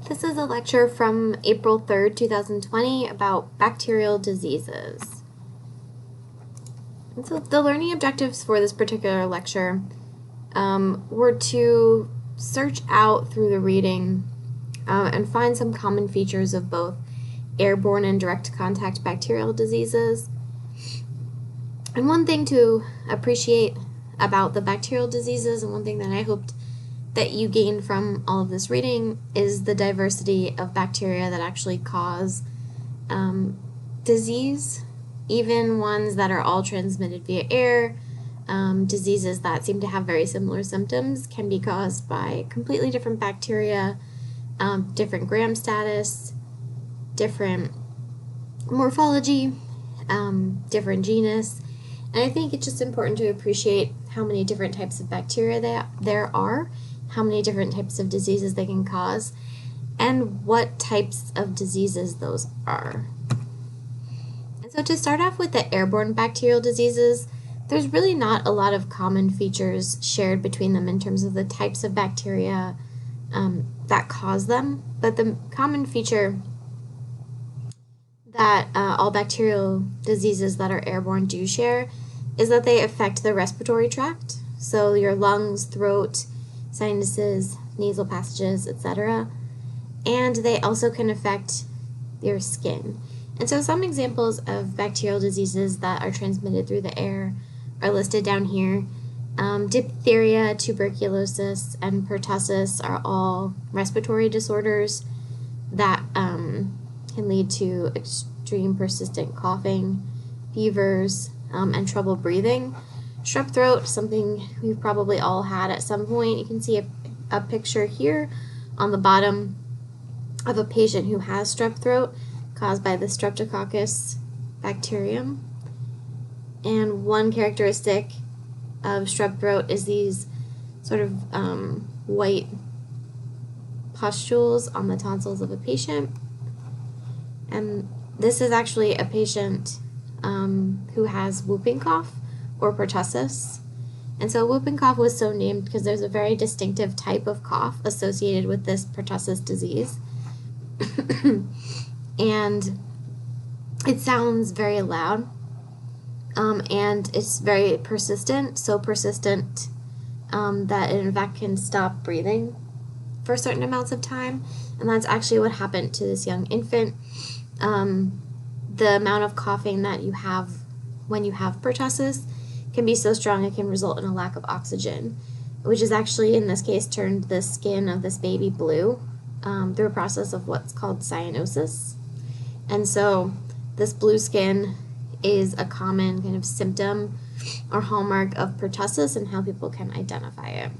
This is a lecture from April 3rd, 2020 about bacterial diseases. And so the learning objectives for this particular lecture were to search out through the reading and find some common features of both airborne and direct contact bacterial diseases. And one thing to appreciate about the bacterial diseases, and one thing that I hoped that you gain from all of this reading, is the diversity of bacteria that actually cause disease, even ones that are all transmitted via air. Diseases that seem to have very similar symptoms can be caused by completely different bacteria, different gram status, different morphology, different genus. And I think it's just important to appreciate how many different types of bacteria there are, how many different types of diseases they can cause, and what types of diseases those are. And so to start off with the airborne bacterial diseases, there's really not a lot of common features shared between them in terms of the types of bacteria that cause them, but the common feature that all bacterial diseases that are airborne do share is that they affect the respiratory tract, so your lungs, throat, sinuses, nasal passages, etc. And they also can affect your skin. And so some examples of bacterial diseases that are transmitted through the air are listed down here. Diphtheria, tuberculosis, and pertussis are all respiratory disorders that can lead to extreme persistent coughing, fevers, and trouble breathing. Strep throat, something we've probably all had at some point. You can see a picture here on the bottom of a patient who has strep throat caused by the Streptococcus bacterium. And one characteristic of strep throat is these sort of white pustules on the tonsils of a patient. And this is actually a patient who has whooping cough or pertussis. And so whooping cough was so named because there's a very distinctive type of cough associated with this pertussis disease. And it sounds very loud, and it's very persistent, so persistent that it in fact can stop breathing for certain amounts of time. And that's actually what happened to this young infant. The amount of coughing that you have when you have pertussis can be so strong it can result in a lack of oxygen, which is actually, in this case, turned the skin of this baby blue through a process of what's called cyanosis. And so this blue skin is a common kind of symptom or hallmark of pertussis and how people can identify it.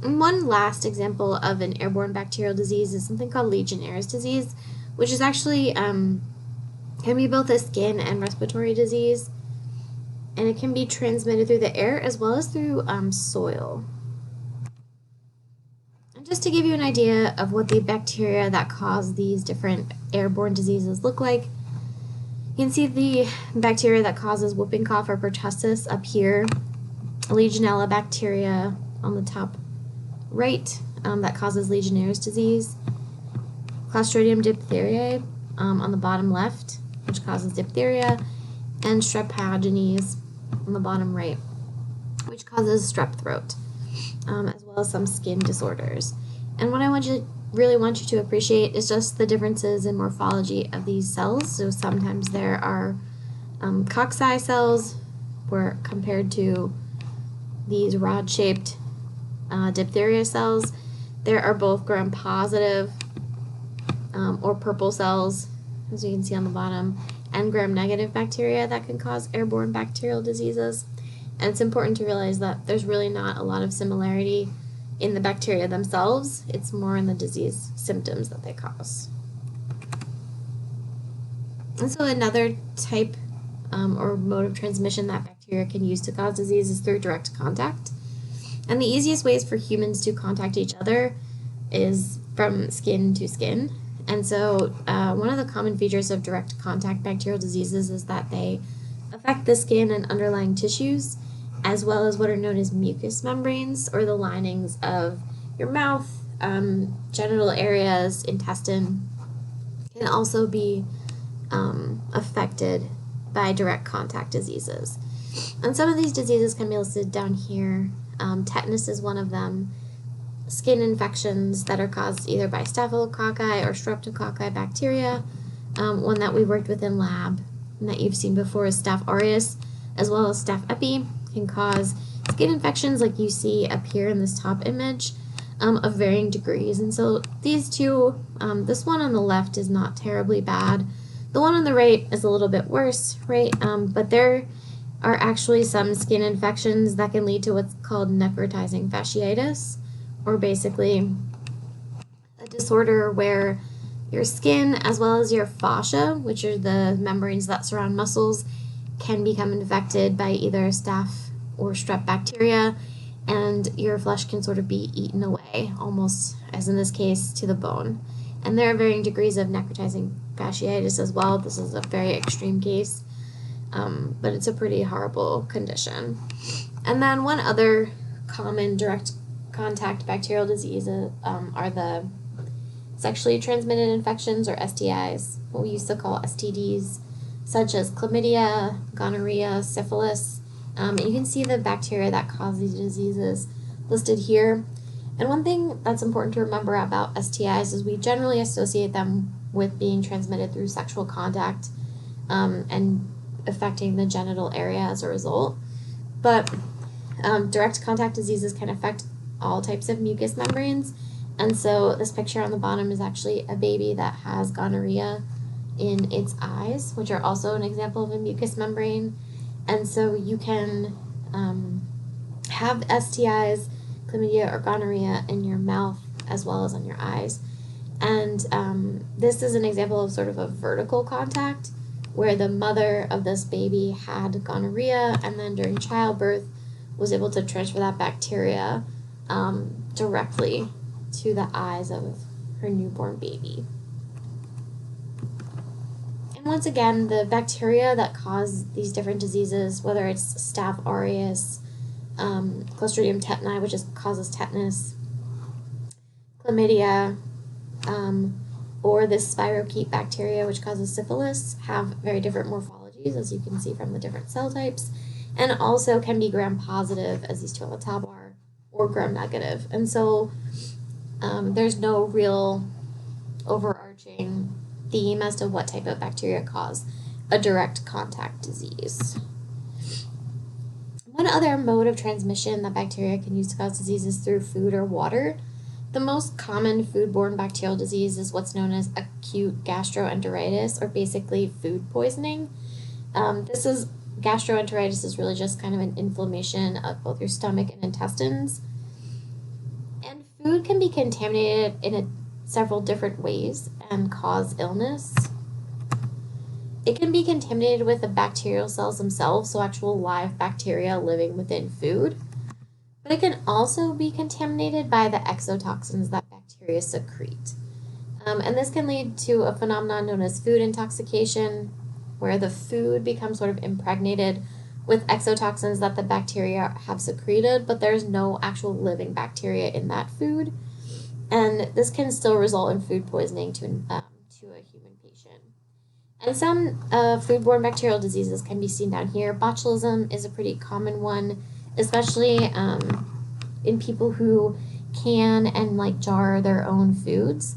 And one last example of an airborne bacterial disease is something called Legionnaire's disease, which is actually can be both a skin and respiratory disease, and it can be transmitted through the air as well as through soil. And just to give you an idea of what the bacteria that cause these different airborne diseases look like, you can see the bacteria that causes whooping cough or pertussis up here, Legionella bacteria on the top right that causes Legionnaire's disease, Clostridium diphtheriae on the bottom left, which causes diphtheria, and Strep pyogenes on the bottom right, which causes strep throat, as well as some skin disorders. And what I really want you to appreciate is just the differences in morphology of these cells. So sometimes there are cocci cells where compared to these rod-shaped diphtheria cells. There are both gram-positive or purple cells, as you can see on the bottom, and gram-negative bacteria that can cause airborne bacterial diseases. And it's important to realize that there's really not a lot of similarity in the bacteria themselves. It's more in the disease symptoms that they cause. And so another type or mode of transmission that bacteria can use to cause disease is through direct contact. And the easiest ways for humans to contact each other is from skin to skin. And so one of the common features of direct contact bacterial diseases is that they affect the skin and underlying tissues, as well as what are known as mucous membranes, or the linings of your mouth, genital areas, intestine, can also be affected by direct contact diseases. And some of these diseases can be listed down here. Tetanus is one of them. Skin infections that are caused either by staphylococci or streptococci bacteria. One that we worked with in lab and that you've seen before is Staph aureus, as well as Staph epi, can cause skin infections like you see up here in this top image of varying degrees. And so these two, this one on the left is not terribly bad. The one on the right is a little bit worse, right? But there are actually some skin infections that can lead to what's called necrotizing fasciitis, or basically a disorder where your skin as well as your fascia, which are the membranes that surround muscles, can become infected by either staph or strep bacteria, and your flesh can sort of be eaten away, almost as in this case, to the bone. And there are varying degrees of necrotizing fasciitis as well. This is a very extreme case, but it's a pretty horrible condition. And then one other common direct contact bacterial diseases are the sexually transmitted infections, or STIs, what we used to call STDs, such as chlamydia, gonorrhea, syphilis. And you can see the bacteria that cause these diseases listed here. And one thing that's important to remember about STIs is we generally associate them with being transmitted through sexual contact and affecting the genital area as a result. But direct contact diseases can affect all types of mucous membranes. And so this picture on the bottom is actually a baby that has gonorrhea in its eyes, which are also an example of a mucous membrane. And so you can have STIs, chlamydia or gonorrhea, in your mouth as well as on your eyes. And this is an example of sort of a vertical contact where the mother of this baby had gonorrhea and then during childbirth was able to transfer that bacteria directly to the eyes of her newborn baby. And once again, the bacteria that cause these different diseases, whether it's Staph aureus, Clostridium tetani, which causes tetanus, chlamydia, or this spirochete bacteria, which causes syphilis, have very different morphologies, as you can see from the different cell types, and also can be gram-positive, as these two on the top are, or gram-negative. And so there's no real overarching theme as to what type of bacteria cause a direct contact disease. One other mode of transmission that bacteria can use to cause disease is through food or water. The most common foodborne bacterial disease is what's known as acute gastroenteritis, or basically food poisoning. Gastroenteritis is really just kind of an inflammation of both your stomach and intestines. And food can be contaminated in several different ways and cause illness. It can be contaminated with the bacterial cells themselves, so actual live bacteria living within food. But it can also be contaminated by the exotoxins that bacteria secrete. And this can lead to a phenomenon known as food intoxication, where the food becomes sort of impregnated with exotoxins that the bacteria have secreted, but there's no actual living bacteria in that food. And this can still result in food poisoning to a human patient. And some foodborne bacterial diseases can be seen down here. Botulism is a pretty common one, especially in people who can and jar their own foods.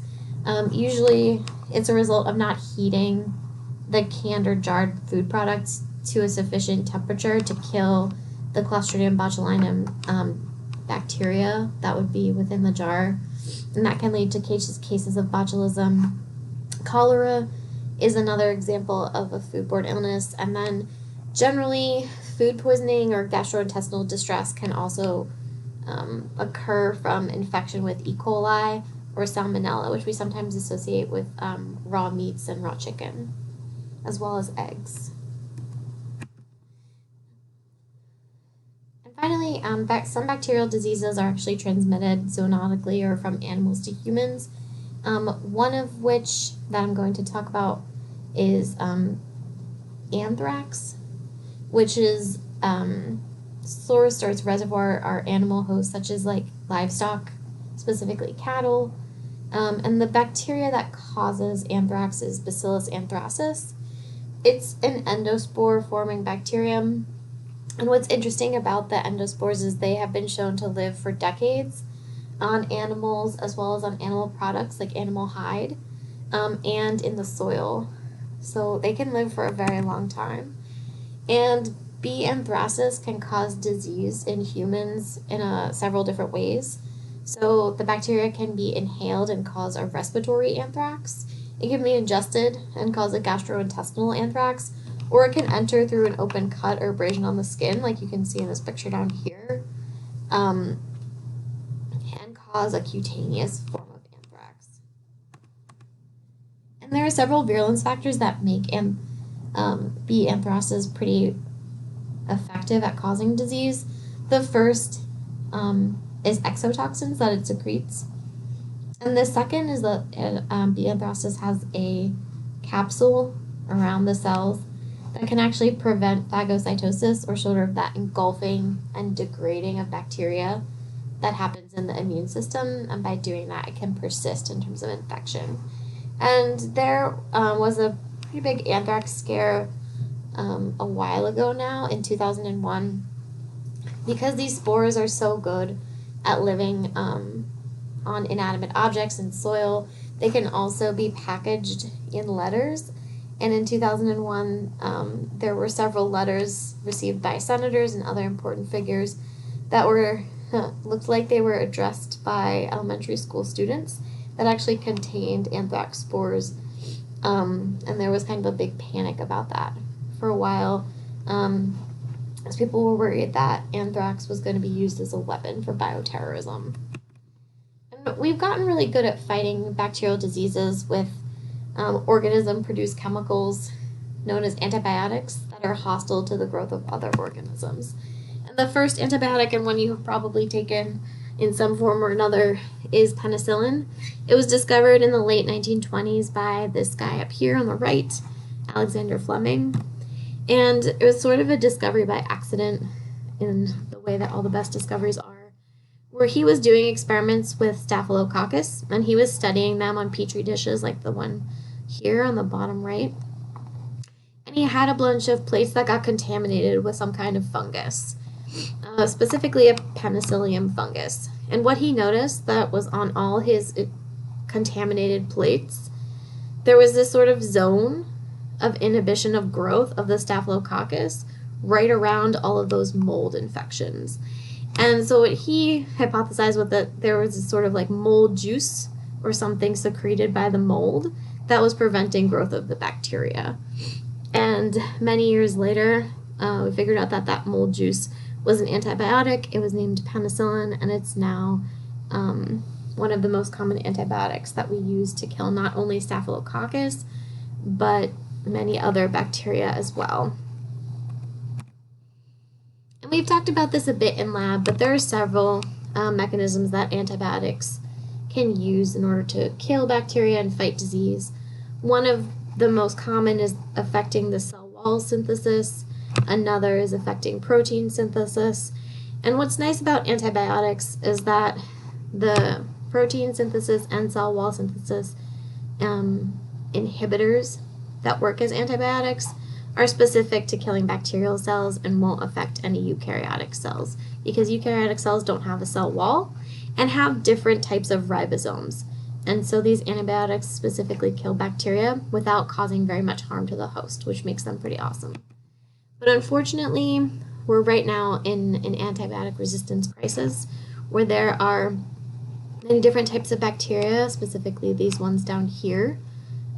Usually it's a result of not heating the canned or jarred food products to a sufficient temperature to kill the Clostridium botulinum bacteria that would be within the jar. And that can lead to cases of botulism. Cholera is another example of a foodborne illness. And then generally, food poisoning or gastrointestinal distress can also occur from infection with E. coli or salmonella, which we sometimes associate with raw meats and raw chicken, as well as eggs. And finally, some bacterial diseases are actually transmitted zoonotically or from animals to humans. One of which that I'm going to talk about is anthrax, which is source or its reservoir are animal hosts such as livestock, specifically cattle. And the bacteria that causes anthrax is Bacillus anthracis. It's an endospore-forming bacterium. And what's interesting about the endospores is they have been shown to live for decades on animals as well as on animal products like animal hide, and in the soil. So they can live for a very long time. And B. anthracis can cause disease in humans in several different ways. So the bacteria can be inhaled and cause a respiratory anthrax. It can be ingested and cause a gastrointestinal anthrax, or it can enter through an open cut or abrasion on the skin, like you can see in this picture down here, and cause a cutaneous form of anthrax. And there are several virulence factors that make B. anthracis pretty effective at causing disease. The first is exotoxins that it secretes. And the second is that B. anthracis has a capsule around the cells that can actually prevent phagocytosis, or sort of that engulfing and degrading of bacteria that happens in the immune system. And by doing that, it can persist in terms of infection. And there was a pretty big anthrax scare a while ago now, in 2001, because these spores are so good at living on inanimate objects and soil. They can also be packaged in letters. And in 2001, there were several letters received by senators and other important figures that were looked like they were addressed by elementary school students that actually contained anthrax spores. And there was kind of a big panic about that for a while, as people were worried that anthrax was going to be used as a weapon for bioterrorism. And we've gotten really good at fighting bacterial diseases with organism-produced chemicals known as antibiotics that are hostile to the growth of other organisms. And the first antibiotic, and one you have probably taken in some form or another, is penicillin. It was discovered in the late 1920s by this guy up here on the right, Alexander Fleming. And it was sort of a discovery by accident, in the way that all the best discoveries are, where he was doing experiments with Staphylococcus, and he was studying them on petri dishes like the one here on the bottom right. And he had a bunch of plates that got contaminated with some kind of fungus, specifically a penicillium fungus. And what he noticed that was on all his contaminated plates, there was this sort of zone of inhibition of growth of the Staphylococcus right around all of those mold infections. And so what he hypothesized was that there was this sort of like mold juice or something secreted by the mold that was preventing growth of the bacteria. And many years later, we figured out that that mold juice was an antibiotic. It was named penicillin, and it's now one of the most common antibiotics that we use to kill not only Staphylococcus, but many other bacteria as well. And we've talked about this a bit in lab, but there are several mechanisms that antibiotics can use in order to kill bacteria and fight disease. One of the most common is affecting the cell wall synthesis. Another is affecting protein synthesis. And what's nice about antibiotics is that the protein synthesis and cell wall synthesis inhibitors that work as antibiotics are specific to killing bacterial cells and won't affect any eukaryotic cells, because eukaryotic cells don't have a cell wall and have different types of ribosomes. And so these antibiotics specifically kill bacteria without causing very much harm to the host, which makes them pretty awesome. But unfortunately, we're right now in an antibiotic resistance crisis where there are many different types of bacteria, specifically these ones down here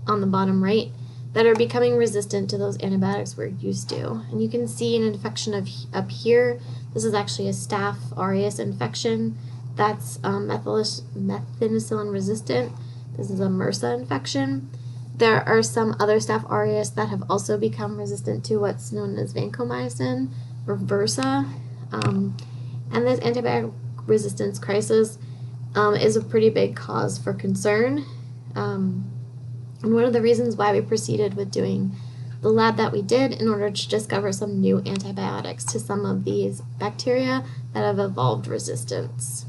on the bottom right, that are becoming resistant to those antibiotics we're used to. And you can see an infection up here. This is actually a Staph aureus infection that's methicillin resistant. This is a MRSA infection. There are some other Staph aureus that have also become resistant to what's known as vancomycin or Versa. And this antibiotic resistance crisis is a pretty big cause for concern. And one of the reasons why we proceeded with doing the lab that we did in order to discover some new antibiotics to some of these bacteria that have evolved resistance.